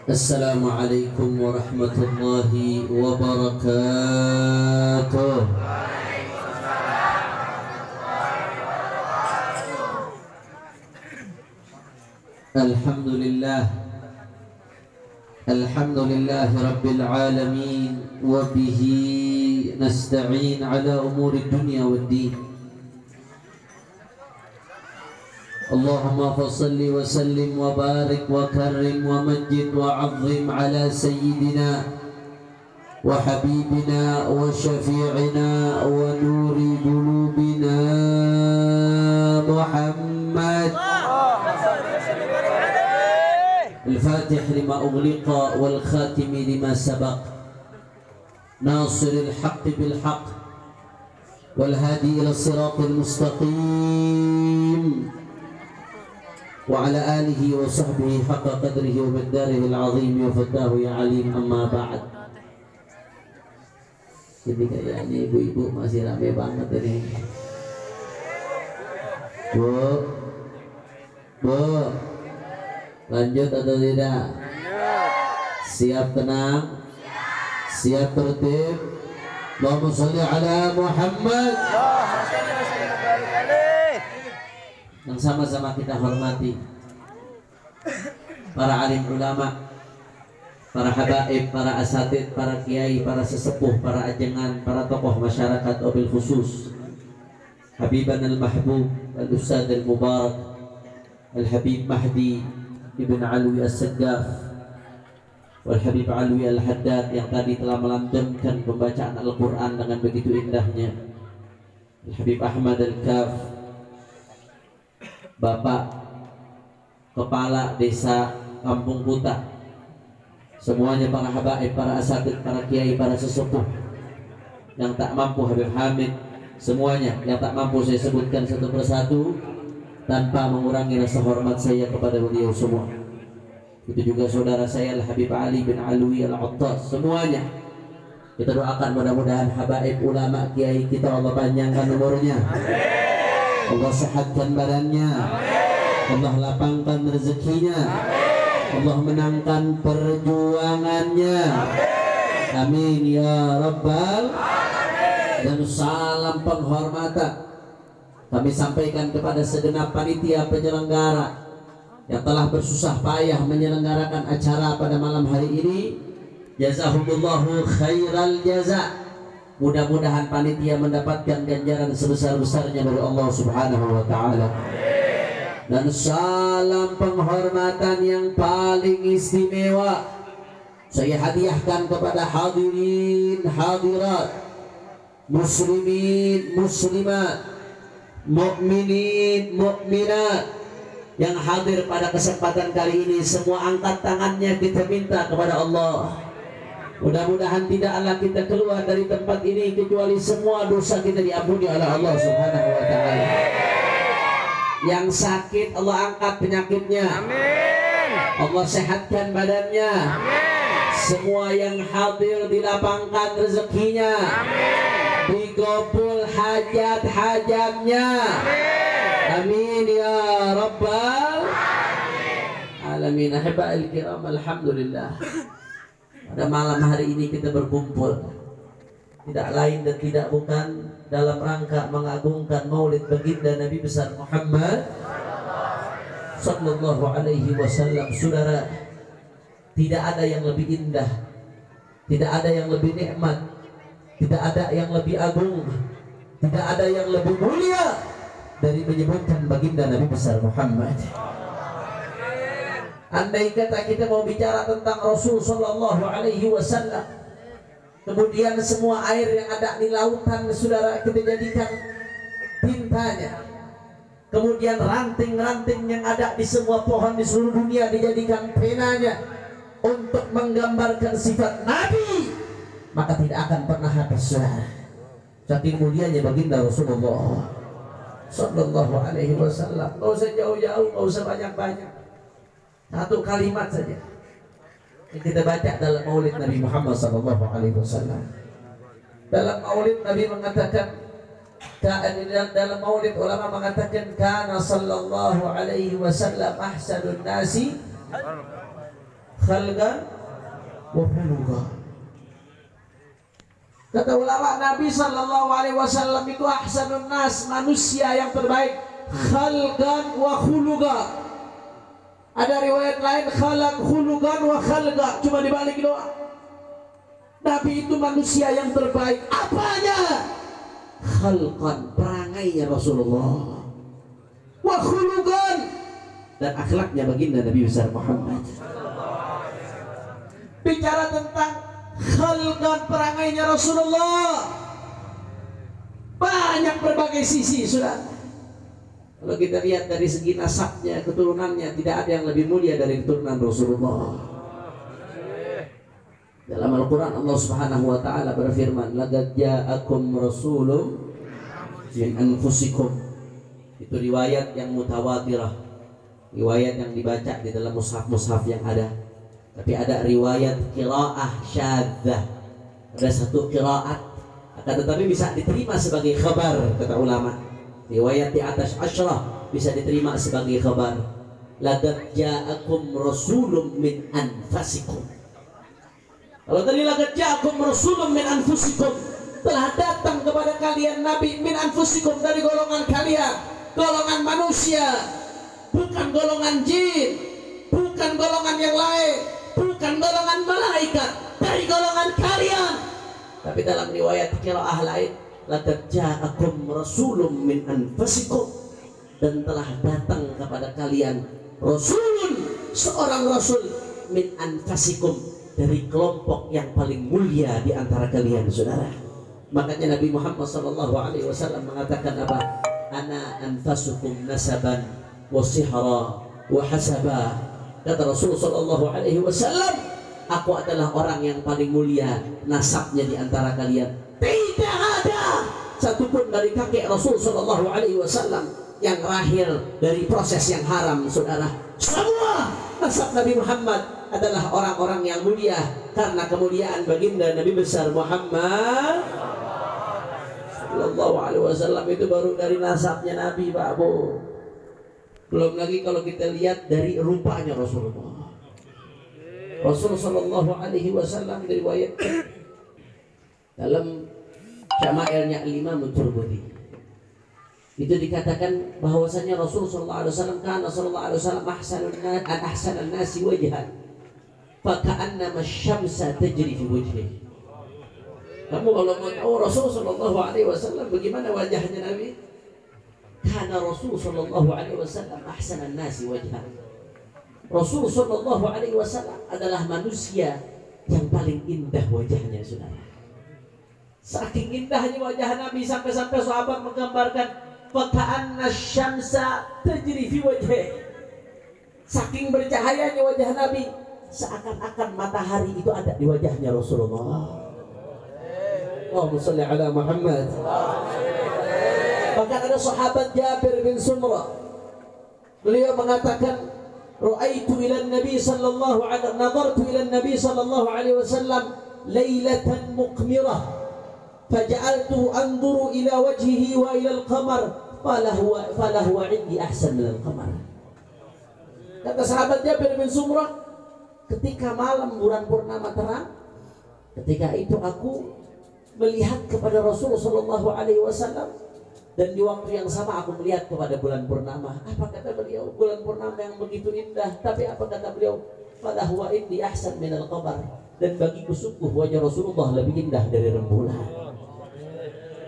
Assalamualaikum warahmatullahi wabarakatuh. Alhamdulillah, alhamdulillah rabbil alamin, wa bihi nasta'in ala umuri dunya waddin. Allahumma fasalli wa sallim wa barik wa karrim wa majid wa azim ala sayyidina wa habibina wa syafi'ina wa nuri qulubina Muhammad al-fatih lima ughliqa wal khatimi lima sabaq nasiril haqqi bil haqq wal hadi ila siratil mustaqim wa ala alihi wa sahbihi haqqa qadrihi wa miqdarihi al-azim wa fadahu ya alim, amma ba'd. Jadi kayaknya ibu-ibu masih rame banget ini. Bu, lanjut atau tidak? Siap tenang? Siap tertib? Allahumma sholli ala Muhammad. Yang sama-sama kita hormati para alim ulama, para habaib, para asatid, para kiai, para sesepuh, para ajengan, para tokoh masyarakat, wabil khusus Habiban al-Mahbub al-Ustadz al-Mubarak Al-Habib Mahdi Ibn Alwi As-Saggaf Wal-Habib Alwi Al-Haddad yang tadi telah melantunkan pembacaan Al-Quran dengan begitu indahnya. Al-Habib Ahmad Al-Kaf, Bapak Kepala Desa Kampung Kuta, semuanya para habaib, para asatid, para kiai, para sesepuh yang tak mampu, Habib Hamid, semuanya yang tak mampu saya sebutkan satu persatu tanpa mengurangi rasa hormat saya kepada beliau semua. Itu juga saudara saya Al-Habib Ali bin Alwi Al-Attas, semuanya kita doakan mudah-mudahan habaib, ulama, kiai kita Allah panjangkan umurnya, Allah sehatkan badannya, Allah lapangkan rezekinya, Allah menangkan perjuangannya, amin ya rabbal. Dan salam penghormatan kami sampaikan kepada segenap panitia penyelenggara yang telah bersusah payah menyelenggarakan acara pada malam hari ini. Jazahumullahu khairal jaza. Mudah-mudahan panitia mendapatkan ganjaran sebesar-besarnya dari Allah Subhanahu wa ta'ala. Dan salam penghormatan yang paling istimewa saya hadiahkan kepada hadirin hadirat, muslimin muslimat, mukminin mukminat yang hadir pada kesempatan kali ini. Semua angkat tangannya, kita minta kepada Allah, mudah-mudahan tidaklah kita keluar dari tempat ini kecuali semua dosa kita diampuni oleh Allah Subhanahu wa ta'ala. Yang sakit Allah angkat penyakitnya, amin. Allah sehatkan badannya, amin. Semua yang hadir dilapangkan rezekinya, amin. Digabul hajat-hajatnya, amin ya rabbal alamin. Ahiba'il kiram, alhamdulillah, pada malam hari ini kita berkumpul tidak lain dan tidak bukan dalam rangka mengagungkan maulid baginda Nabi besar Muhammad sallallahu alaihi wasallam. Saudara, tidak ada yang lebih indah, tidak ada yang lebih nikmat, tidak ada yang lebih agung, tidak ada yang lebih mulia dari menyebutkan baginda Nabi besar Muhammad. Andai kata kita mau bicara tentang Rasul sallallahu alaihi wasallam, kemudian semua air yang ada di lautan saudara kita jadikan tintanya, kemudian ranting-ranting yang ada di semua pohon di seluruh dunia dijadikan penanya untuk menggambarkan sifat Nabi, maka tidak akan pernah habis saudara. Saking mulianya baginda Rasulullah sallallahu alaihi wasallam. Nggak usah jauh-jauh, nggak usah banyak-banyak, satu kalimat saja yang kita baca dalam maulid Nabi Muhammad sallallahu alaihi wasallam. Dalam maulid Nabi mengatakan, dalam maulid ulama mengatakan kana sallallahu alaihi wasallam ahsanun nasi khalqan wa khuluqa. Kata ulama, Nabi sallallahu alaihi wasallam itu ahsanun nas, manusia yang terbaik, khalqan wa khuluqa. Ada riwayat lain khalaq khuluqan wa khalqa, cuma dibalik doa. Nabi itu manusia yang terbaik. Apanya? Khalqan, perangainya Rasulullah. Wa khuluqan, dan akhlaknya baginda Nabi besar Muhammad. Bicara tentang khalqan, perangainya Rasulullah, banyak berbagai sisi, sudah. Kalau kita lihat dari segi nasabnya, keturunannya, tidak ada yang lebih mulia dari keturunan Rasulullah. Dalam Al-Quran Allah Subhanahu wa ta'ala berfirman, laqad ja'akum rasulun min anfusikum. Itu riwayat yang mutawatirah, riwayat yang dibaca di dalam mushaf-mushaf yang ada. Tapi ada riwayat qiraah syadzah, ada satu qiraat, akan tetapi bisa diterima sebagai khabar, kata ulama. Riwayat di atas asyrah bisa diterima sebagai khabar. Laqad ja'akum rasulun min anfusikum. Kalau tadi laqad ja'akum rasulun min anfusikum, telah datang kepada kalian nabi min anfusikum, dari golongan kalian, golongan manusia, bukan golongan jin, bukan golongan yang lain, bukan golongan malaikat, dari golongan kalian. Tapi dalam riwayat qiraah lain, laqad ja'akum rasulun min anfusikum, dan telah datang kepada kalian rasulun, seorang rasul, min anfusikum, dari kelompok yang paling mulia di antara kalian, saudara. Makanya Nabi Muhammad SAW mengatakan apa? Ana anfasukum nasaban wa sihra wa hasaba. Kata Rasulullah SAW, aku adalah orang yang paling mulia nasabnya di antara kalian. Tidak ada satupun dari kakek Rasul SAW yang lahir dari proses yang haram, saudara. Semua nasab Nabi Muhammad adalah orang-orang yang mulia karena kemuliaan baginda Nabi besar Muhammad sallallahu alaihi wasallam. Itu baru dari nasabnya Nabi, Pak Bu. Belum lagi kalau kita lihat dari rupanya Rasulullah. Rasul sallallahu alaihi wasallam diriwayatkan dalam Syama'ilnya Imam Tirmidzi, itu dikatakan bahwasanya Rasul sallallahu alaihi wasallam kana sallallahu alaihi wasallam ahsanun nasi wajhan faka'annama asy-syamsa tajri fi wajhihi. Kamu kalau mau tahu Rasul sallallahu alaihi wasallam bagaimana wajahnya Nabi, kana Rasul sallallahu alaihi wasallam ahsanun nasi wajhan. Rasul sallallahu alaihi wasallam adalah manusia yang paling indah wajahnya, saudara. Saking indahnya wajah Nabi sampai-sampai sahabat menggambarkan faka'anna asy-syamsa tajri fi wajhihi. Saking bercahayanya wajah Nabi, seakan-akan matahari itu ada di wajahnya Rasulullah. Allahumma shalli ala Muhammad. Bahkan ada sahabat Jabir bin Sumrah, beliau mengatakan, ra'aitu ila Nabi sallallahu alaihi nadartu ila Nabi sallallahu alaihi wasallam lailatan muqmirah faja'altu anzuru ila wajhihi wa ila al-qamar fala huwa 'indi ahsan min al-qamar. Kata sahabat Jabir bin Sumrah, ketika malam bulan purnama terang, ketika itu aku melihat kepada Rasulullah sallallahu alaihi wasallam, dan di waktu yang sama aku melihat kepada bulan purnama. Apa kata beliau? Bulan purnama yang begitu indah. Tapi apa kata beliau? Fala huwa indi ahsan minal qamar, dan bagiku sungguh wajah Rasulullah lebih indah dari rembulan.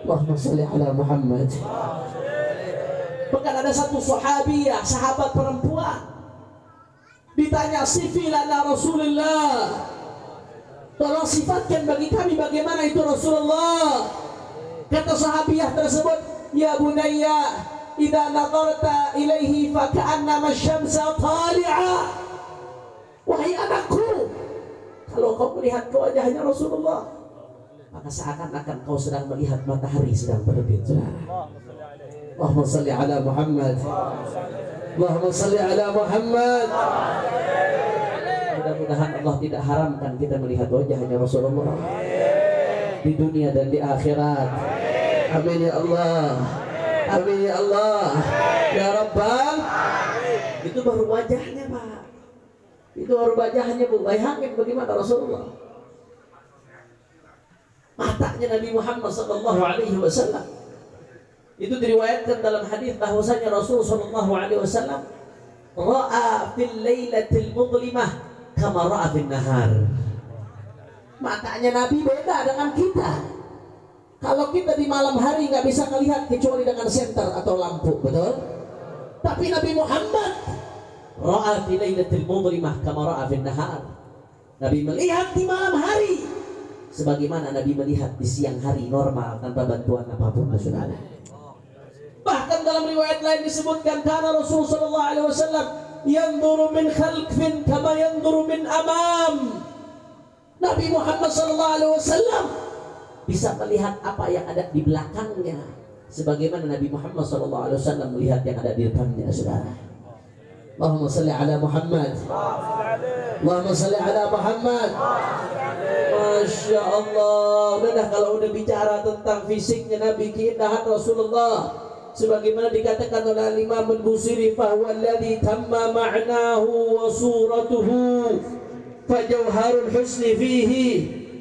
Allahumma shalli ala Muhammad. Bahkan ada satu sahabiyah, sahabat perempuan, ditanya, sifi lana Rasulullah, tolong sifatkan bagi kami bagaimana itu Rasulullah. Kata sahabiyah tersebut, ya bunayya idza nadarta ilaihi faka'annama asy-syamsa tali'a. Wahai anakku, kalau kau melihat ke wajahnya Rasulullah, maka seakan-akan kau sedang melihat matahari sedang terbit. Allahumma shalli ala Muhammad. Allahumma shalli ala Muhammad. Mudah-mudahan Allah tidak haramkan kita melihat wajahnya Rasulullah di dunia dan di akhirat. Amin ya Allah. Amin ya Allah. Ya Rabbal. Itu baru wajahnya, Pak. Itu wajahnya Bu, bayangin bagaimana Rasulullah. Matanya Nabi Muhammad sallallahu alaihi wasallam. Itu diriwayatkan dalam hadis bahwasanya Rasul sallallahu alaihi wasallam ra'a fil lailatil mudlimah kama ra'a fil nahar. Matanya Nabi beda dengan kita. Kalau kita di malam hari nggak bisa melihat kecuali dengan senter atau lampu, betul? Tapi Nabi Muhammad ra'a fi lailatil mudlimah kama ra'a fil nahar. Nabi melihat di malam hari sebagaimana Nabi melihat di siang hari normal tanpa bantuan apapun, Saudara. Bahkan dalam riwayat lain disebutkan karena Rasul sallallahu alaihi wasallam yanzuru min khalfin kama yanzuru min amam. Nabi Muhammad sallallahu alaihi wasallam bisa melihat apa yang ada di belakangnya sebagaimana Nabi Muhammad sallallahu alaihi wasallam melihat yang ada di depannya, Saudara. Allahumma salli ala Muhammad. Allahumma salli ala Muhammad. Masya Allah. Udah kalau udah bicara tentang fisiknya Nabi, keindahan Rasulullah, sebagaimana dikatakan oleh Imam Al-Busiri, fahuwa alladhi tamma ma'nahu wa suratuhu fajawharul husni fihi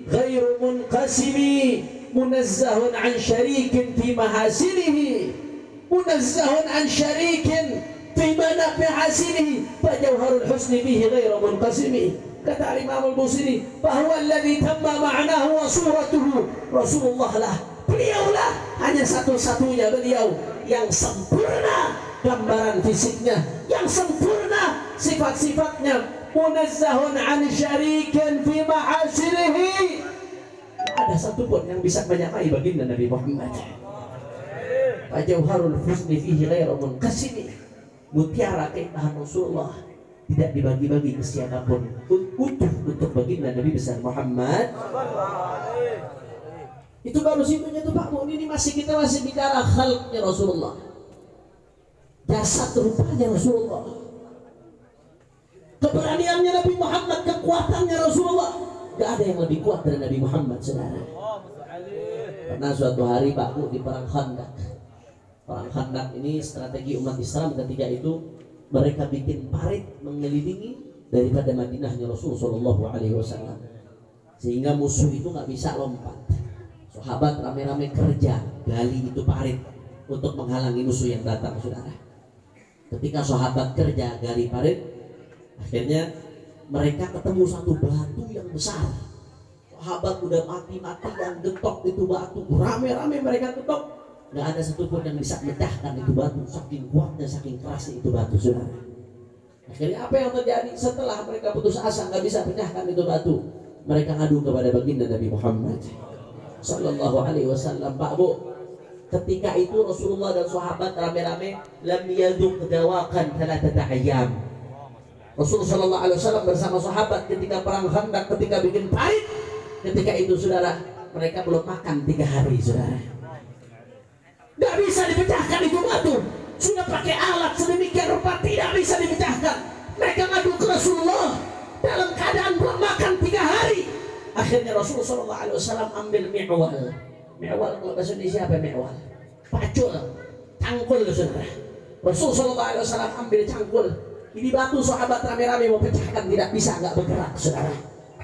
ghairu munqasimi munazzahun an syarikin fi mahasinihi munazzahun an syarikin fi mahasinihi fajawharul husni fihi ghairu munqasimi. Kata Imam Al-Busiri, fahuwa alladhi tamma ma'nahu wa suratuhu, Rasulullah lah, beliaulah hanya satu-satunya beliau yang sempurna gambaran fisiknya, yang sempurna sifat-sifatnya, munazzahun an syarikin fi mahasinihi. Ada satupun yang bisa menyamai baginda Nabi Muhammad. Fajauharul husni fihi ghairu munqasimi. Mutiara keindahan Rasulullah tidak dibagi-bagi ke siapapun, utuh untuk baginda Nabi besar Muhammad. Itu baru situnya tuh Pak Bu. Ini kita masih bicara khalqnya Rasulullah, jasad rupanya Rasulullah, keberaniannya Nabi Muhammad, kekuatannya Rasulullah. Gak ada yang lebih kuat dari Nabi Muhammad, Saudara. Pernah suatu hari Pak Bu di perang Khandaq. Perang Khandaq ini strategi umat Islam ketika itu, mereka bikin parit mengelilingi daripada Madinahnya Rasul Shallallahu Alaihi Wasallam, sehingga musuh itu nggak bisa lompat. Sahabat rame-rame kerja gali itu parit untuk menghalangi musuh yang datang, Saudara. Ketika sahabat kerja gali parit, akhirnya mereka ketemu satu batu yang besar. Sahabat udah mati-matian getok itu batu, rame-rame mereka getok. Nggak ada satupun yang bisa mecahkan itu batu, saking kuatnya, saking kerasnya itu batu, Saudara. Akhirnya apa yang terjadi setelah mereka putus asa nggak bisa pecahkan itu batu, mereka ngadu kepada baginda Nabi Muhammad Sallallahu Alaihi Wasallam. Pak Bu, ketika itu Rasulullah dan sahabat rame-rame lam yaduk dawakan thalathata ayyam. Rasulullah Sallallahu Alaihi Wasallam bersama sahabat ketika perang Khandaq, ketika bikin parit, ketika itu Saudara, mereka belum makan 3 hari, Saudara. Gak bisa dipecahkan itu batu, sudah pakai alat sedemikian rupa tidak bisa dipecahkan. Mereka ngadu ke Rasulullah dalam keadaan belum makan 3 hari. Akhirnya Rasulullah Sallallahu Alaihi Wasallam ambil mi'wal. Mi'wal kalau bahasa Indonesia apa mi'wal? Pacul, cangkul, Saudara. Rasulullah Sallallahu Alaihi Wasallam ambil cangkul. Ini batu sahabat rame-rame mau pecahkan tidak bisa, nggak bergerak, Saudara.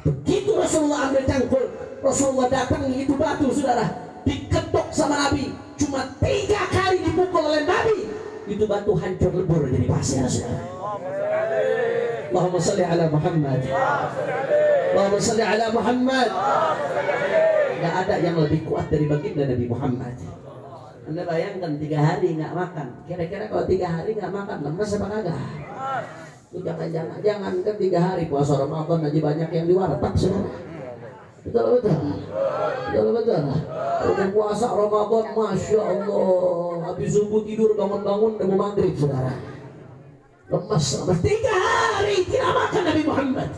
Begitu Rasulullah ambil cangkul, Rasulullah datangi itu batu, Saudara, diketok sama Nabi. Cuma 3 kali dipukul oleh Nabi, itu batu hancur lebur jadi pasir, Saudara. Allahumma salli ala Muhammad. Allahumma salli ala Muhammad. Gak ada yang lebih kuat dari baginda Nabi Muhammad. Anda bayangkan 3 hari nggak makan. Kira-kira kalau 3 hari nggak makan, lemes apa kagak? Jangan kan 3 hari puasa Ramadan aja banyak yang di warteg, Saudara. Betul. Udah puasa Ramadan, Masya Allah, habis subuh tidur bangun-bangun udah mau maghrib, Saudara. Lemas 3 hari tidak makan Nabi Muhammad.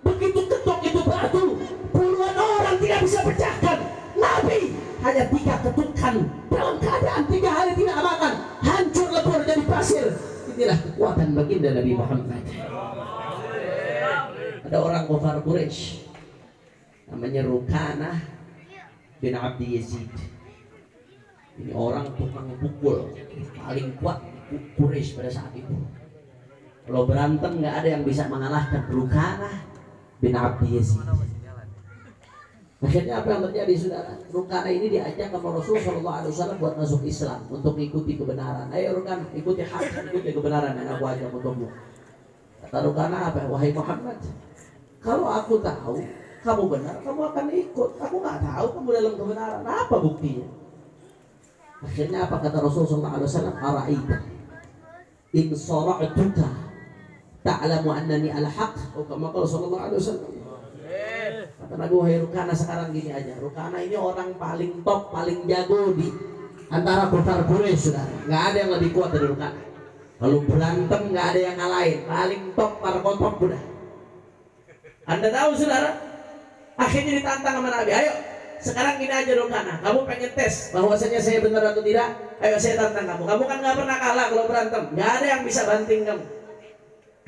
Begitu ketok itu batu, puluhan orang tidak bisa pecahkan. Nabi hanya 3 ketukan dalam keadaan 3 hari tidak makan, hancur lebur jadi pasir. Inilah kekuatan baginda Nabi Muhammad. Ada orang kafir Quraisy namanya Rukanah bin Abdi Yazid. Ini orang tukang pukul paling kuat Quraisy pada saat itu. Kalau berantem nggak ada yang bisa mengalahkan Rukanah bin Abdi Yazid. Akhirnya apa yang terjadi saudara? Rukanah ini diajak sama Rasul Shallallahu Alaihi Wasallam buat masuk Islam, untuk ikuti kebenaran. Ayo Rukanah, ikuti hak, ikuti kebenaran yang aku ajak untukmu. Kata Rukanah apa? Wahai Muhammad, kalau aku tahu kamu benar, kamu akan ikut. Aku nggak tahu kamu dalam kebenaran. Apa buktinya? Akhirnya apa kata Rasul Shallallahu Alaihi Wasallam? Ara'aita in sara'tuka ta'lamu annani al-haq. Oh, kama qala Shallallahu Alaihi Wasallam. Kata Nabi, wahai Rukanah, sekarang gini aja. Rukanah ini orang paling top, paling jago di antara kufar Quraisy, saudara. Nggak ada yang lebih kuat dari Rukanah. Kalau berantem nggak ada yang ngalahin. Paling top, para kontop udah. Anda tahu saudara? Akhirnya ditantang sama Nabi. Ayo, sekarang gini aja Rukanah. Kamu pengen tes bahwasanya saya benar atau tidak? Ayo saya tantang kamu. Kamu kan nggak pernah kalah kalau berantem. Nggak ada yang bisa banting kamu.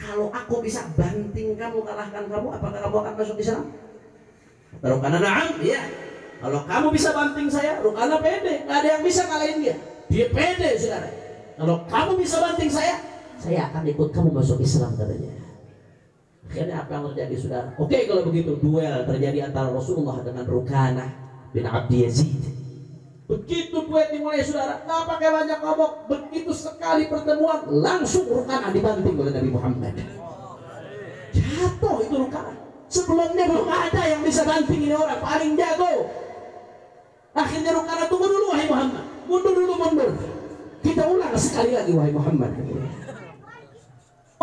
Kalau aku bisa banting kamu, kalahkan kamu, apakah kamu akan masuk Islam? Rukanah, na'am, iya. Kalau kamu bisa banting saya, Rukanah pede, nggak ada yang bisa kalahin dia. Dia pede, saudara. Kalau kamu bisa banting saya akan ikut kamu masuk Islam, katanya. Akhirnya apa yang terjadi, saudara? Oke, kalau begitu duel terjadi antara Rasulullah dengan Rukanah bin Abdi Yazid. Begitu duel dimulai, saudara, nggak pakai banyak ngomong. Begitu sekali pertemuan, langsung Rukanah dibanting oleh Nabi Muhammad. Jatuh itu Rukanah. Sebelumnya belum ada yang bisa banting ini orang paling jago. Akhirnya Rukanah, tunggu dulu wahai Muhammad, mundur dulu, mundur. Kita ulang sekali lagi wahai Muhammad.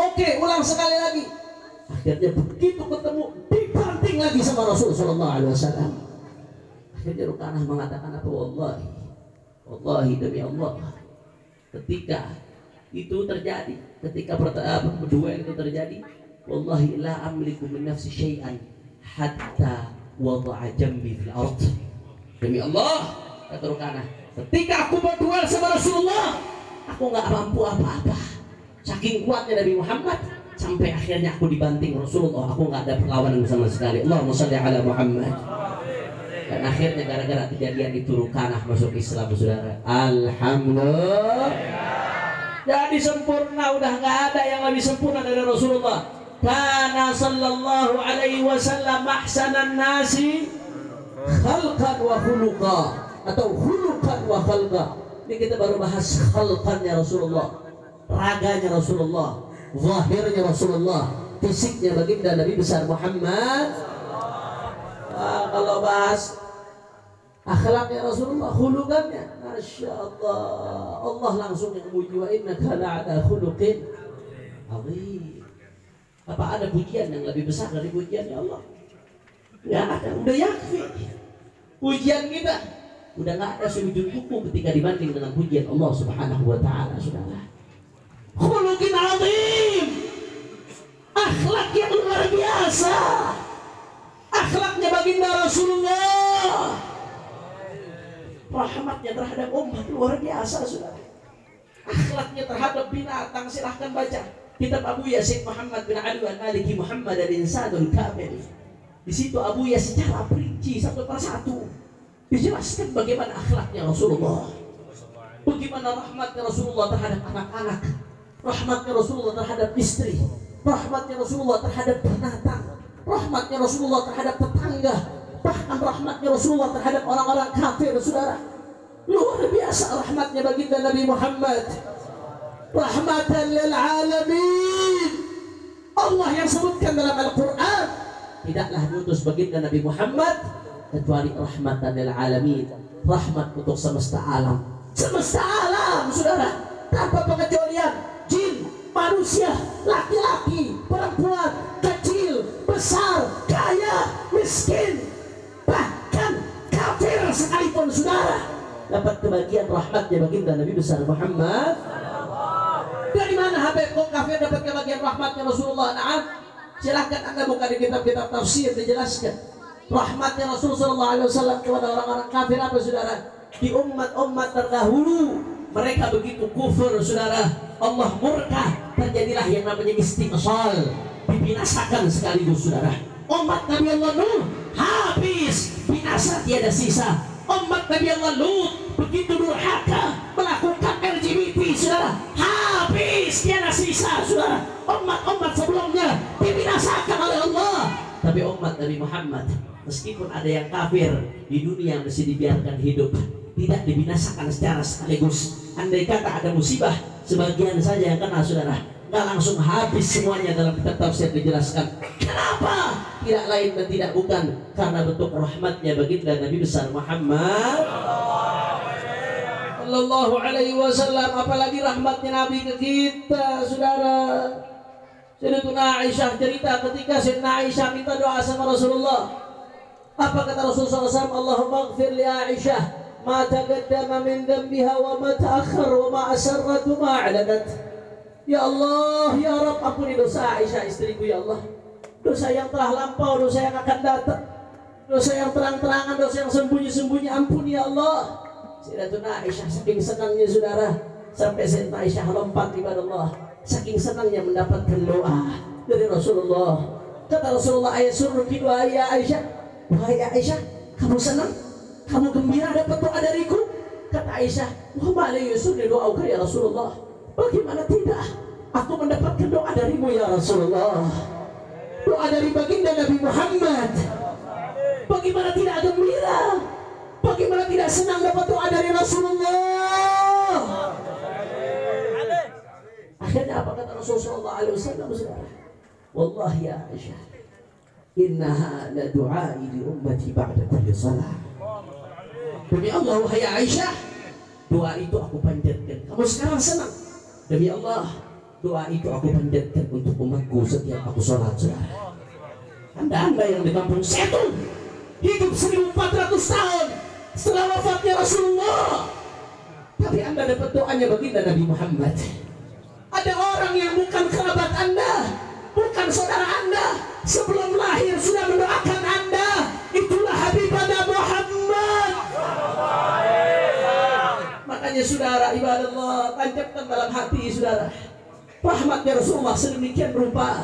Oke, ulang sekali lagi. Akhirnya begitu ketemu, dibanting lagi sama Rasul Sallallahu Alaihi Wasallam. Akhirnya Rukanah mengatakan apa? Wallahi demi Allah, ketika itu terjadi, ketika duel itu terjadi, wallahi la amliku min nafsi syai'an hatta wada'a jambi fil ard. Demi Allah, kata Rukanah, ketika aku berduel sama Rasulullah, aku nggak mampu apa-apa. Saking kuatnya Nabi Muhammad, sampai akhirnya aku dibanting Rasulullah. Aku nggak ada perlawanan sama sekali. Allahumma shalli ala Muhammad. Dan akhirnya gara-gara kejadian itu Rukanah masuk Islam, saudara. Alhamdulillah. Jadi sempurna, udah nggak ada yang lebih sempurna dari Rasulullah. Kana sallallahu alaihi wasallam ahsanan nasi khalqan wa khuluqa, atau khuluqan wa khalqa. Ini kita baru bahas khalqannya Rasulullah, raganya Rasulullah, zahirnya Rasulullah, fisiknya baginda Nabi besar Muhammad. Kalau bahas akhlaknya Rasulullah, khuluqannya, masya Allah, Allah langsung yang memuji, wa innaka la'ala khuluqin azim. Apa ada pujian yang lebih besar dari pujiannya Allah? Nggak ada, udah yakfi. Pujian kita udah nggak ada sujud kuku ketika dibanding dengan pujian Allah Subhanahu wa Ta'ala, saudara. Khuluqin azim, akhlak yang luar biasa, akhlaknya baginda Rasulullah, rahmatnya terhadap umat luar biasa, saudara. Akhlaknya terhadap binatang, silahkan baca kitab Abu Yasin Muhammad bin Ali al-Maliki Muhammad al-Insanul Kamil. Di situ Abu Yasin secara perinci satu persatu dijelaskan bagaimana akhlaknya Rasulullah, bagaimana rahmatnya Rasulullah terhadap anak-anak, rahmatnya Rasulullah terhadap istri, rahmatnya Rasulullah terhadap binatang, rahmatnya Rasulullah terhadap tetangga, bahkan rahmatnya Rasulullah terhadap orang-orang kafir, saudara. Luar biasa rahmatnya baginda Nabi Muhammad, rahmatan lil alamin. Allah yang sebutkan dalam Al-Quran, tidaklah diutus baginda Nabi Muhammad kecuali rahmatan lil alamin, rahmat untuk semesta alam. Semesta alam, saudara, tanpa pengecualian, jin, manusia, laki-laki, perempuan, kecil, besar, kaya, miskin, bahkan kafir sekalipun, saudara, dapat kebagian rahmatnya baginda Nabi besar Muhammad. Dari mana Habib kok kafir dapat kebagian rahmatnya Rasulullah? Nah, silahkan Anda buka di kitab-kitab tafsir, dijelaskan rahmatnya Rasulullah SAW kepada orang-orang kafir apa, saudara? Di umat-umat terdahulu mereka begitu kufur, saudara, Allah murka, terjadilah yang namanya istiqsal, dibinasakan sekaligus, saudara. Umat Nabi Allah Nuh habis, binasa tiada sisa. Umat Nabi Allah Lut begitu durhaka melakukan LGBT, saudara, habis tiada sisa, saudara. Umat-umat sebelumnya dibinasakan oleh Allah, tapi umat Nabi Muhammad meskipun ada yang kafir di dunia masih dibiarkan hidup, tidak dibinasakan secara sekaligus. Andai kata ada musibah, sebagian saja yang kena, saudara, nggak langsung habis semuanya. Dalam kitab tafsir dijelaskan kenapa, tidak lain dan tidak bukan karena bentuk rahmatnya baginda Nabi besar Muhammad Sallallahu Alaihi Wasallam. Apalagi rahmatnya Nabi ke kita, saudara. Sayyidatuna Aisyah cerita ketika Sayyidatuna Aisyah minta doa sama Rasulullah. Apa kata Rasulullah SAW? Allahumma ighfir li Aisyah ma taqaddama min dhanbiha wa ma ta'akhkhar wa ma asarrat wa ma a'lanat. Ya Allah, ya Rabb, ampuni dosa Aisyah istriku, ya Allah. Dosa yang telah lampau, dosa yang akan datang, dosa yang terang-terangan, dosa yang sembunyi-sembunyi, ampuni ya Allah. Sayyidatuna Aisyah saking senangnya, saudara, sampai Sayyidatuna Aisyah lompat ibadah Allah, saking senangnya mendapatkan doa dari Rasulullah. Kata Rasulullah, ayat suruh doa ya Aisyah. Wahai Aisyah, kamu senang? Kamu gembira dapat doa dariku? Kata Aisyah, wa ma la yusri doauka ya Rasulullah. Bagaimana tidak? Aku mendapatkan doa darimu ya Rasulullah. Doa dari baginda Nabi Muhammad. Bagaimana tidak gembira? Bagaimana tidak senang dapat doa dari Rasulullah? Akhirnya apa kata Rasulullah SAW? Wallahi ya Aisyah, innaha la du'ai li ummati ba'da kulli salah. Demi Allah, wahai Aisyah, doa itu aku panjatkan. Kamu sekarang senang? Demi Allah, doa itu aku panjatkan untuk umatku setiap aku sholat. Anda yang di kampung Setul hidup 1400 tahun setelah wafatnya Rasulullah, tapi Anda dapat doanya baginda Nabi Muhammad. Ada orang yang bukan kerabat Anda, bukan saudara Anda, sebelum lahir sudah mendoakan Anda. Itulah Habibana Muhammad. Makanya saudara, ibadah Allah, tancapkan dalam hati saudara, rahmatnya Rasulullah sedemikian rupa.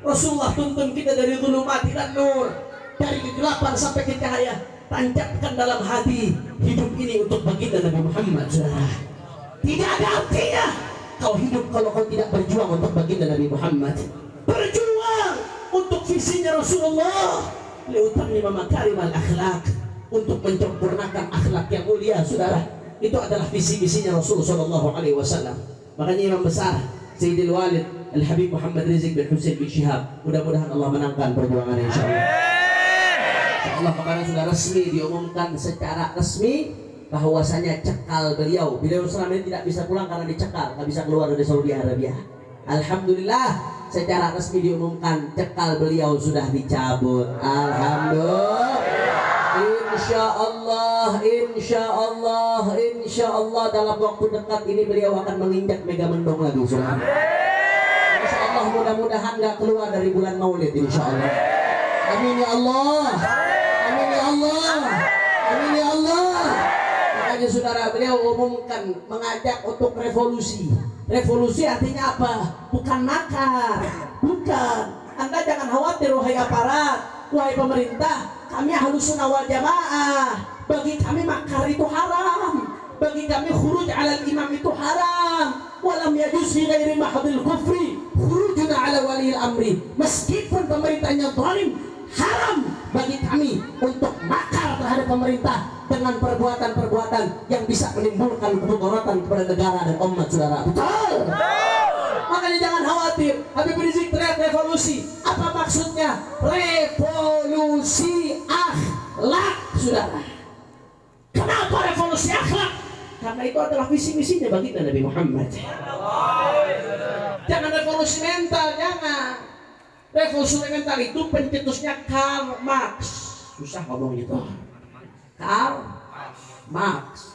Rasulullah tuntun kita dari zulumat ila nur, dari kegelapan sampai ke cahaya. Tancapkan dalam hati hidup ini untuk baginda Nabi Muhammad, saudara. Tidak ada artinya kau hidup kalau kau tidak berjuang untuk baginda Nabi Muhammad. Berjuang untuk visinya Rasulullah, liutamima makarimal akhlak, untuk menyempurnakan akhlak yang mulia, saudara. Itu adalah visi-visinya Rasulullah Shallallahu Alaihi Wasallam. Makanya Imam besar Sayyidil Walid Al-Habib Muhammad Rizik bin Husain bin Syihab, mudah-mudahan Allah menangkan perjuangannya insyaallah. Insyaallah kemarin sudah resmi diumumkan secara resmi bahwasanya cekal beliau selama ini tidak bisa pulang karena dicekal, nggak bisa keluar dari Saudi Arabia. Alhamdulillah secara resmi diumumkan cekal beliau sudah dicabut. Alhamdulillah. Insya Allah dalam waktu dekat ini beliau akan menginjak Mega Mendong lagi, saudara. Insya Allah mudah-mudahan nggak keluar dari bulan Maulid, insya Allah. Amin ya Allah. Amin ya Allah. Amin ya Allah. Makanya saudara, beliau umumkan mengajak untuk revolusi. Revolusi artinya apa? Bukan makar, bukan. Anda jangan khawatir wahai aparat, wahai pemerintah. Kami Ahlus Sunnah wal Jamaah, bagi kami makar itu haram, bagi kami khuruj ala imam itu haram. Walam yajuz fi ghairi mahdhil kufri khurujuna ala waliyil amri. Meskipun pemerintahnya zalim, haram bagi kami untuk makar terhadap pemerintah dengan perbuatan-perbuatan yang bisa menimbulkan kemudaratan kepada negara dan umat, saudara. Betul. Makanya jangan khawatir. Habib Rizik teriak revolusi. Apa maksudnya? Revolusi akhlak, saudara. Kenapa revolusi akhlak? Karena itu adalah visi misinya baginda Nabi Muhammad. Jangan revolusi mental, jangan. Revolusi mental itu pencetusnya Karl Marx. Susah ngomong gitu. Karl Marx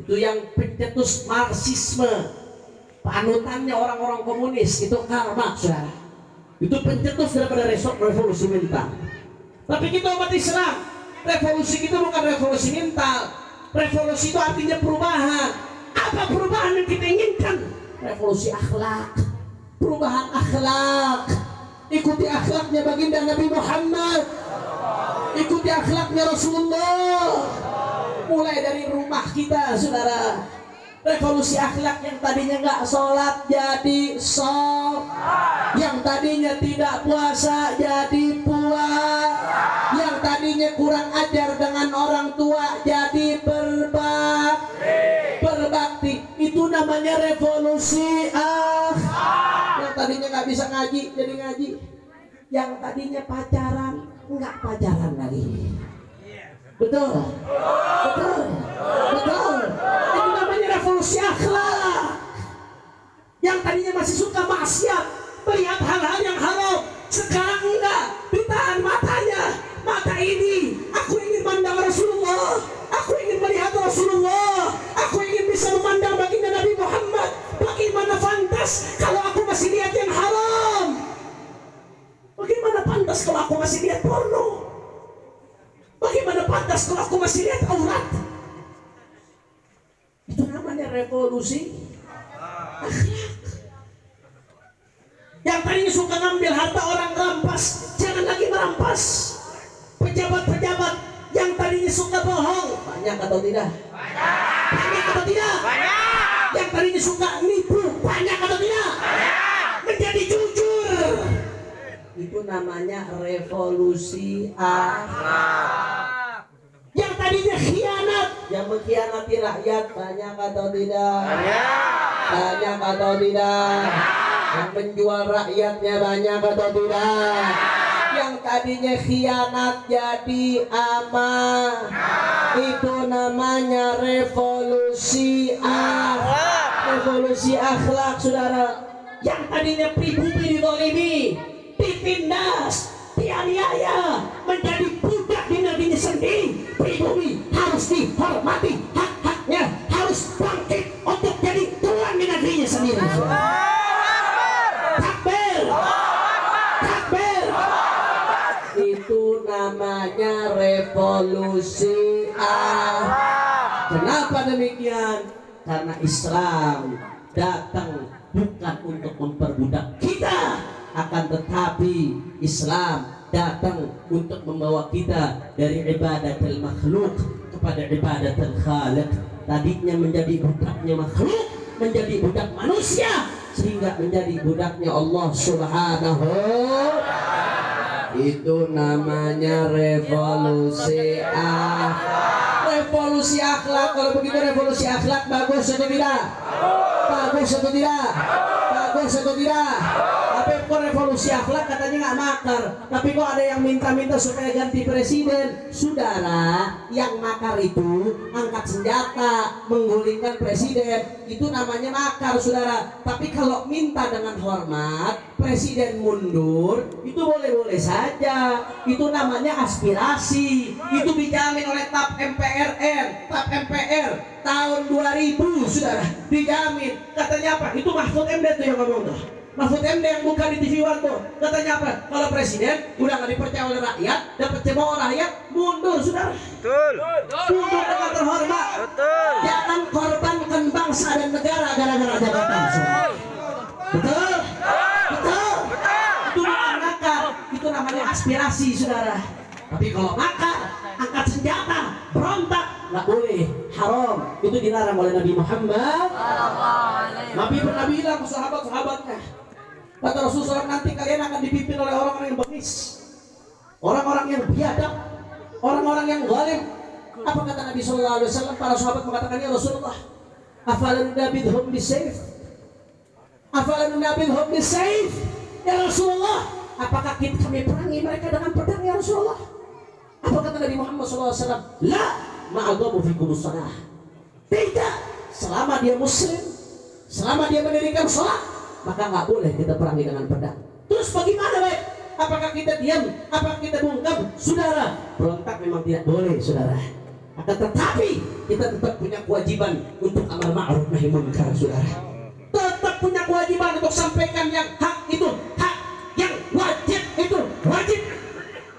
itu yang pencetus Marxisme. Panutannya orang-orang komunis itu Karl Marx, saudara. Itu pencetus daripada revolusi mental. Tapi kita umat Islam, revolusi kita bukan revolusi mental. Revolusi itu artinya perubahan. Apa perubahan yang kita inginkan? Revolusi akhlak, perubahan akhlak. Ikuti akhlaknya baginda Nabi Muhammad, ikuti akhlaknya Rasulullah. Mulai dari rumah kita, saudara. Revolusi akhlak, yang tadinya nggak sholat jadi sholat, yang tadinya tidak puasa jadi puasa, yang tadinya kurang ajar dengan orang tua jadi berbakti. Itu namanya revolusi akhlak. Yang tadinya nggak bisa ngaji jadi ngaji, yang tadinya pacaran nggak pacaran lagi. Betul, betul, betul. Itu namanya revolusi akhlak. Yang tadinya masih suka maksiat, melihat hal-hal yang haram, sekarang enggak, ditahan matanya. Mata ini, aku ingin memandang Rasulullah, aku ingin melihat Rasulullah, aku ingin bisa memandang baginda Nabi Muhammad. Bagaimana pantas kalau aku masih lihat yang haram? Bagaimana pantas kalau aku masih lihat porno? Bagaimana pantas kalau aku masih lihat aurat? Itu namanya revolusi akhlak. Yang tadinya suka ngambil harta orang rampas, jangan lagi merampas. Pejabat-pejabat yang tadinya suka bohong, banyak atau tidak? Banyak atau tidak? Banyak. Yang tadinya suka nipu, banyak atau tidak? Banyak. Menjadi jujur. Itu namanya revolusi akhlak. Yang tadinya khianat, yang mengkhianati rakyat, banyak atau tidak? Banyak atau tidak? Yang menjual rakyatnya, banyak atau tidak? Yang tadinya khianat jadi aman, itu namanya revolusi akhlak. Revolusi akhlak, saudara. Yang tadinya pribumi didolimi, ditindas, dianiaya, menjadi budak di negerinya sendiri. Pribumi harus dihormati, hak-haknya harus bangkit untuk jadi tuan di negerinya sendiri. Takbir, takbir. Itu namanya revolusi akhlak. Kenapa demikian? Karena Islam datang bukan untuk memperbudak kita, akan tetapi Islam datang untuk membawa kita dari ibadatul makhluk kepada ibadatul khaliq. Tadinya menjadi budaknya makhluk, menjadi budak manusia, sehingga menjadi budaknya Allah Subhanahu. Itu namanya revolusi akhlak. Revolusi akhlak. Kalau begitu revolusi akhlak bagus atau tidak? Bagus atau tidak? Bagus atau tidak? Tapi kok revolusi akhlak katanya nggak makar, tapi kok ada yang minta-minta supaya ganti presiden. Saudara, yang makar itu angkat senjata menggulingkan presiden, itu namanya makar, saudara. Tapi kalau minta dengan hormat, presiden mundur, itu boleh-boleh saja. Itu namanya aspirasi. Itu dijamin oleh TAP MPR tahun 2000, saudara, dijamin. Katanya apa? Itu Mahfud MD tuh yang ngomong tuh. Mahfud MD yang buka di TV One tuh. Katanya apa? Kalau presiden udah gak dipercaya oleh rakyat, dapat cemooh rakyat, mundur, saudara. Betul. Mundur dengan terhormat. Betul. Jangan korbankan bangsa dan negara gara-gara jabatan. Betul. Betul. Itu bukan makar, itu namanya aspirasi, saudara. Tapi kalau makar, angkat senjata, berontak, nggak boleh, haram. Itu dilarang oleh Nabi Muhammad. Nabi pernah bilang ke sahabat-sahabatnya, kata Rasulullah, nanti kalian akan dipimpin oleh orang-orang yang bengis, orang-orang yang biadab, orang-orang yang zalim. Apa kata Nabi Sallallahu Alaihi Wasallam? Para sahabat mengatakan, ya Rasulullah, afalan nabidhum bisayf, afalan nabidhum bisayf, ya Rasulullah, apakah kami perangi mereka dengan pedang, ya Rasulullah? Apa kata Nabi Muhammad SAW? La ma'agamu fikumus salah. Tidak, selama dia muslim, selama dia mendirikan sholat, maka nggak boleh kita perangi dengan pedang. Terus bagaimana, baik? Apakah kita diam? Apakah kita bungkam? Saudara, berontak memang tidak boleh, saudara. Akan tetapi kita tetap punya kewajiban untuk amar ma'ruf nahi munkar, saudara. Tetap punya kewajiban untuk sampaikan yang hak itu hak, yang wajib itu wajib,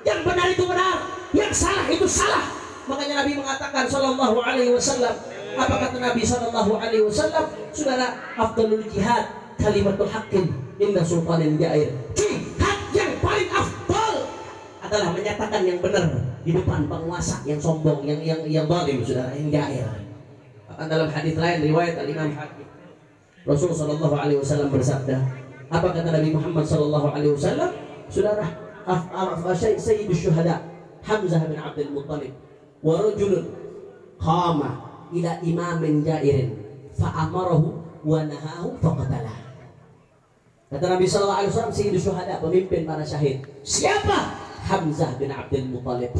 yang benar itu benar, yang salah itu salah. Makanya Nabi mengatakan sallallahu alaihi wasallam, apa kata Nabi sallallahu alaihi wasallam? Saudara, afdalul jihad kalimatul haqqin inda sultanin jair. Jihad yang paling afdal adalah menyatakan yang benar di depan penguasa yang sombong, yang zalim, saudara, yang jair. Bahkan dalam hadis lain riwayat Al-Imam Hakim, Rasul sallallahu alaihi wasallam bersabda, apa kata Nabi Muhammad sallallahu alaihi wasallam? Saudara, sayyidus syuhada Hamzah bin Abdul Muttalib wa rajulun qama ila imamin jairin fa amarahu wa nahahu faqatalah. Kata Nabi sallallahu alaihi wasallam, sayyidus syuhada, pemimpin para syahid. Siapa? Hamzah bin Abdul Muttalib.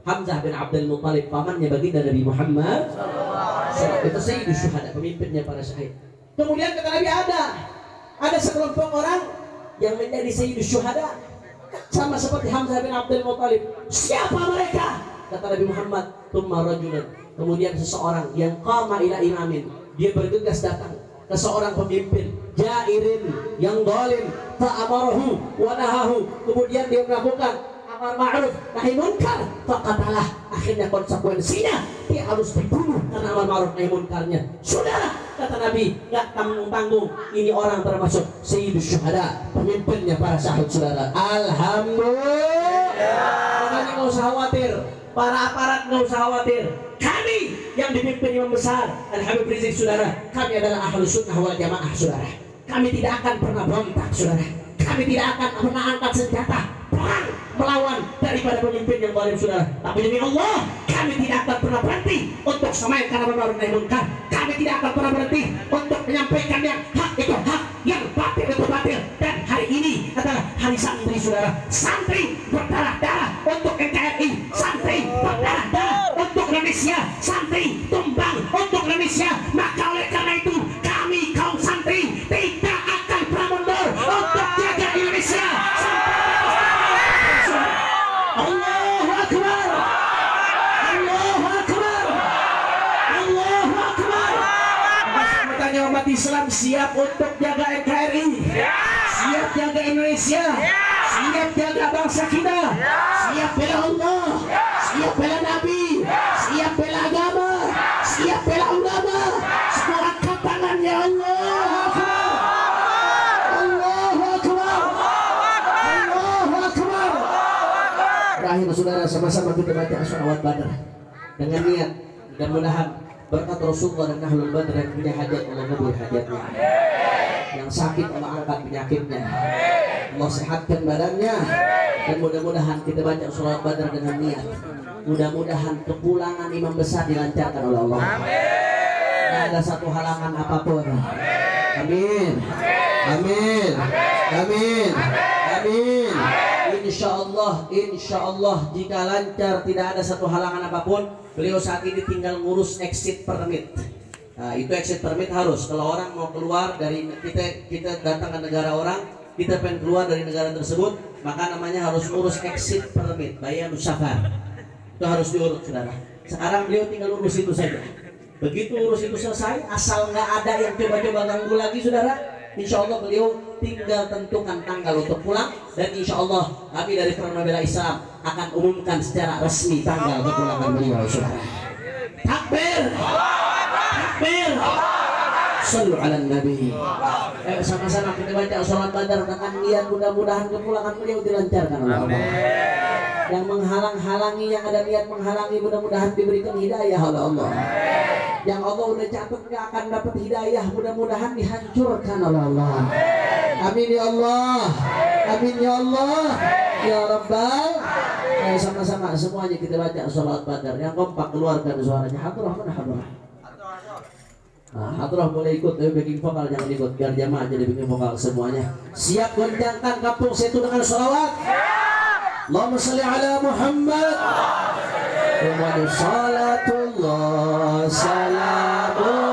Hamzah bin Abdul Muttalib, pamannya baginda Nabi Muhammad sallallahu. Itu sayyidus syuhada, pemimpinnya para syahid. Kemudian kata Nabi, ada sekelompok orang yang menjadi sayyidus syuhada sama seperti Hamzah bin Abdul Muttalib. Siapa mereka? Kata Nabi Muhammad, tsumma rajulun, kemudian seseorang yang qama ila imamin, dia bergegas datang ke seorang pemimpin jairin yang zalim, fa'amarahu wa nahahu, kemudian dia melakukan amar ma'ruf nahi munkar, faqatalah, akhirnya konsekuensinya dia harus dibunuh karena amar ma'ruf nahi munkarnya. Saudara, kata Nabi, gak tanggung-tanggung, ini orang termasuk sayyidus syuhada, pemimpinnya para syahid. Saudara, alhamdulillah. Makanya gak usah khawatir, para aparat gak usah khawatir. Kami yang dipimpin imam besar Al-Habib Rizik, saudara, kami adalah ahlus sunnah wal jamaah, saudara. Kami tidak akan pernah berontak, saudara. Kami tidak akan pernah angkat senjata perang melawan daripada pemimpin yang zalim, saudara. Tapi demi Allah, kami tidak akan pernah berhenti untuk semayakan amar ma'ruf nahi munkar. Kami tidak akan pernah berhenti untuk menyampaikan yang hak itu hak, yang batil itu batil. Dan hari ini adalah hari santri, saudara. Santri berdarah-darah untuk NKRI, santri berdarah-darah untuk Indonesia, santri tumbang untuk Indonesia. Maka oleh karena itu kami kaum santri tidak akan pernah mundur untuk jaga Indonesia. Allahu Akbar, Allahu Akbar, Allahu Akbar. Makanya umat Islam siap untuk jaga NKRI, siap jaga Indonesia, siap jaga bangsa kita, siap bela Allah, siap bela Nabi, siap bela agama, siap bela ulama. Semua angkat tangannya. Allahu Akbar, Allahu Akbar, Allahu Akbar. Terakhir, saudara, sama-sama kita baca sholawat Badar dengan niat mudah-mudahan berkat Rasulullah dan Ahlul Badar yang punya hajat Allah kabul hajatnya, yang sakit Allah angkat penyakitnya, Allah sehatkan badannya, dan mudah-mudahan kita baca sholawat Badar dengan niat, mudah-mudahan kepulangan imam besar dilancarkan oleh Allah. Tidak ada satu halangan apapun. Amin, amin, amin, amin. Insya Allah jika lancar, tidak ada satu halangan apapun. Beliau saat ini tinggal ngurus exit permit. Nah, itu exit permit harus, kalau orang mau keluar dari kita datang ke negara orang, kita pengen keluar dari negara tersebut, maka namanya harus ngurus exit permit, bayar safar. Itu harus diurus, saudara. Sekarang beliau tinggal urus itu saja. Begitu urus itu selesai, asal nggak ada yang coba-coba ganggu lagi, saudara, insya Allah beliau tinggal tentukan tanggal untuk pulang. Dan insya Allah kami dari Front Pembela Islam akan umumkan secara resmi tanggal kepulangan beliau, saudara. Takbir, takbir, sallu ala nabi. Sama-sama kita baca sholat Badar dengan niat mudah-mudahan kepulangan beliau dilancarkan oleh Allah. Yang menghalang-halangi, yang ada niat menghalangi, mudah-mudahan diberikan hidayah oleh Allah. Yang Allah udah catat gak akan dapat hidayah, mudah-mudahan dihancurkan oleh Allah. Amin ya Allah, amin ya Allah, ya Rabbal. Sama-sama semuanya kita baca sholat Badar. Yang kompak keluarkan suaranya. Hadrah mana hadrah? Hadrah boleh ikut, tapi backing vokal jangan ikut, biar jamaah jadi backing vokal semuanya. Siap goncangkan kampung Setu dengan sholawat. Allahumma salli ala Muhammad. Wa salatullah salamullah.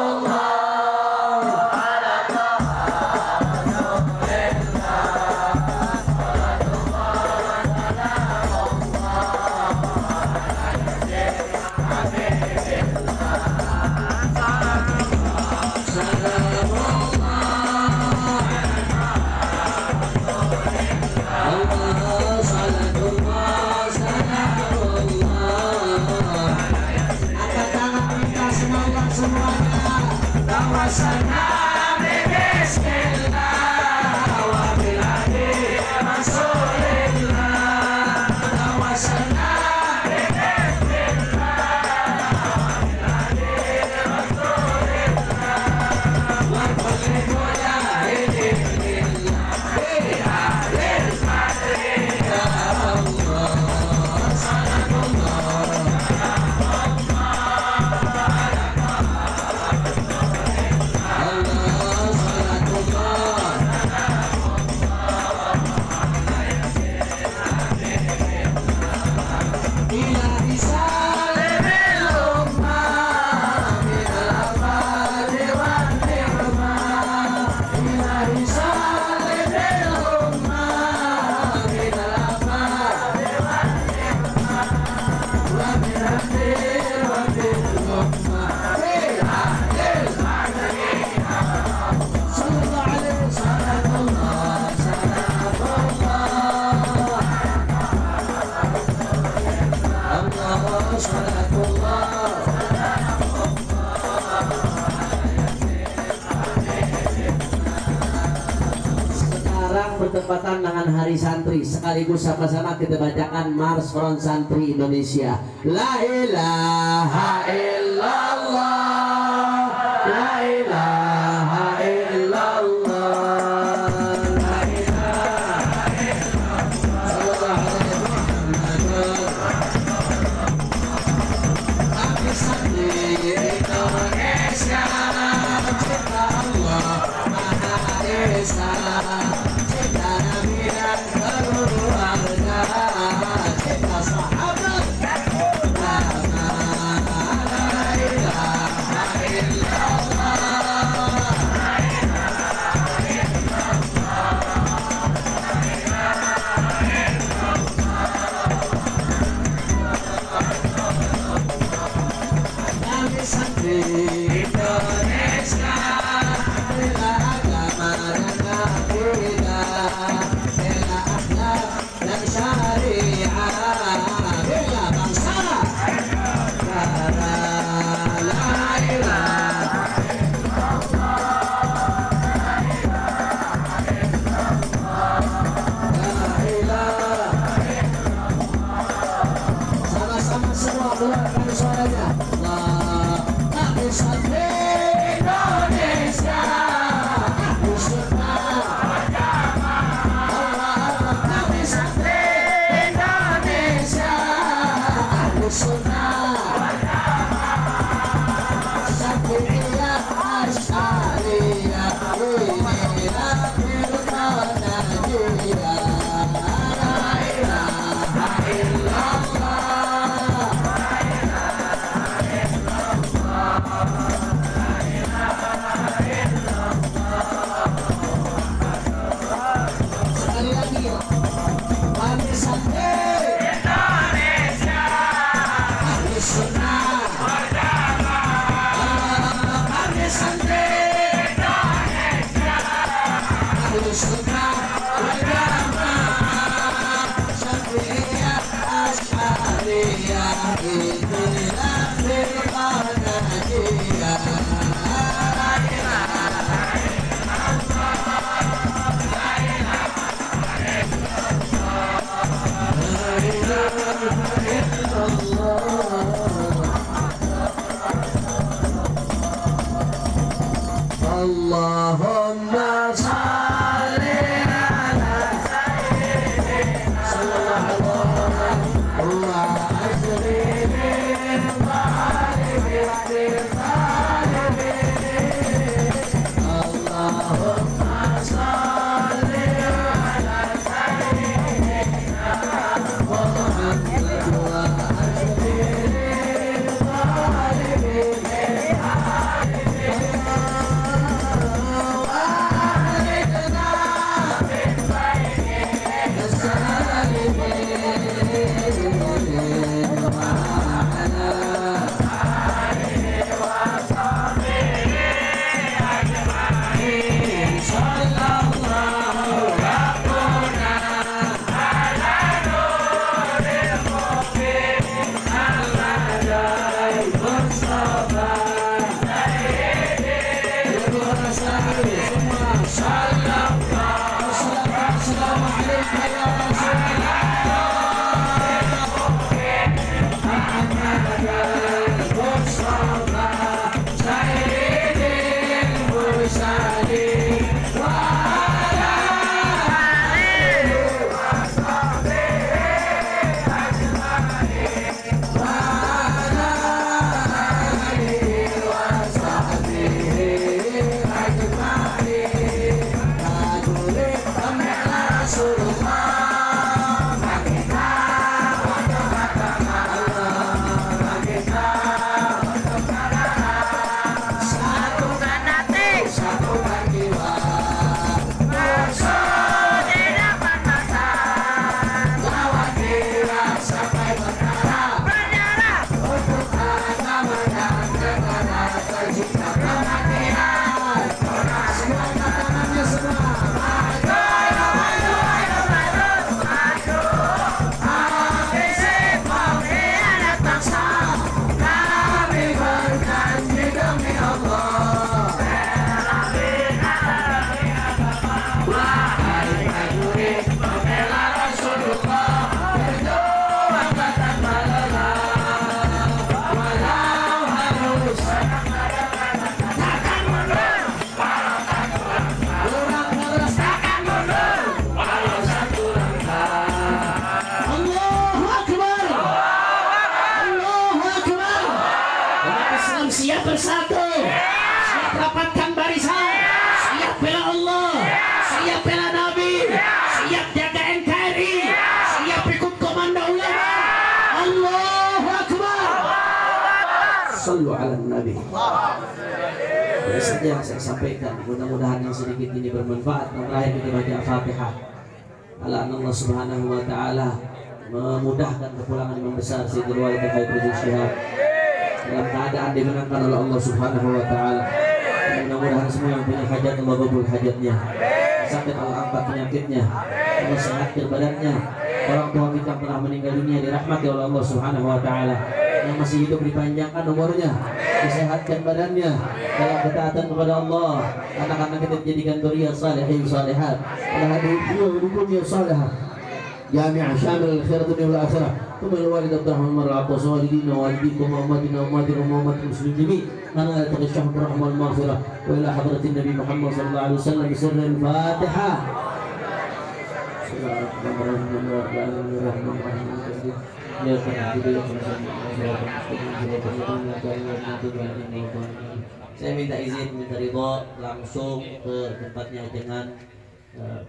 bertepatan dengan Hari Santri, sekaligus sama-sama kita bacakan Mars Front Santri Indonesia. La ilaha illallah, la ilaha illallah, la ilaha illallah. Kami santri Indonesia, cinta Allah Maha Esa, cinta Nabi dan keluarga, cinta sahabat. La ilaha illallah, kami santri Indonesia, bela agama dan akidah, bela akhlak dan syariah, bela bangsa negara. La ilaha illallah. Sama-sama semua keluarkan suaranya. Kami santri Indonesia, aku suka Allah. Kami santri Indonesia, aku suka Syafi'iyah Asy'ariyah, inilah firman Najiyah. La ilaha illallah, sekali lagi ya. Kami santri Indonesia, ahli sunnah Allah. Kami santri Indonesia, ahli sunnah wal jamaah, Syafi'iyah Asy'ariyah, inilah firman Najiyah. La ilaha Allahumma shalli ala sayyidina sallallahu wa ajrin Allahumma shalli ala sayyidina Muhammad wa ajrin bersatu, siap rapatkan barisan, siap bela Allah, siap bela Nabi, siap jaga NKRI, siap ikut komando ulama. Allahu Akbar. Sallu ala Nabi. Itu saja yang saya sampaikan. Mudah-mudahan yang sedikit ini bermanfaat. Terakhir kita baca Fatihah. Allah Subhanahu wa taala memudahkan kepulangan imam besar Sayyidul Walid Habib Rizik Syihab dalam keadaan dimenangkan oleh Allah Subhanahu wa taala. Mudah-mudahan semua yang punya hajat Allah kabul hajatnya. Sakit Allah angkat penyakitnya. Allah sehatkan badannya. Orang tua kita telah meninggal dunia dirahmati oleh Allah Subhanahu wa taala. Yang masih hidup dipanjangkan umurnya, disehatkan badannya dalam ketaatan kepada Allah. Anak-anak kita dijadikan dzurriyyah salihin salihat. Ala hadhihi salihah. Jami'an syamil al-khairat dunya wal akhirah. Tumma al-walid Abdurrahman Mar'atos walidina walidikum wa ummatina wa ummatil muslimin. Mana taqashshahum rahmah wal maghfirah wa ila hadratin Nabi Muhammad sallallahu alaihi wasallam bisirri al-Fatihah. Saya minta izin, minta ridho langsung ke tempatnya dengan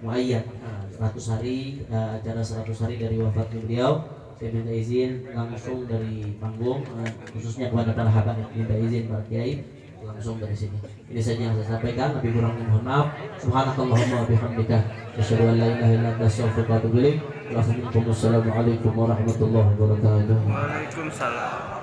muayyan 100 hari, acara 100 hari dari wafatnya beliau. Saya minta izin langsung dari panggung, khususnya kepada para habaib, minta izin Pak Kiai langsung dari sini. Ini saja yang saya sampaikan, lebih kurangnya mohon maaf. Subhanakallahumma wa bihamdika asyhadu an la ilaha illa anta astaghfiruka wa atubu ilaik. Wassalamualaikum warahmatullahi wabarakatuh. Waalaikumsalam.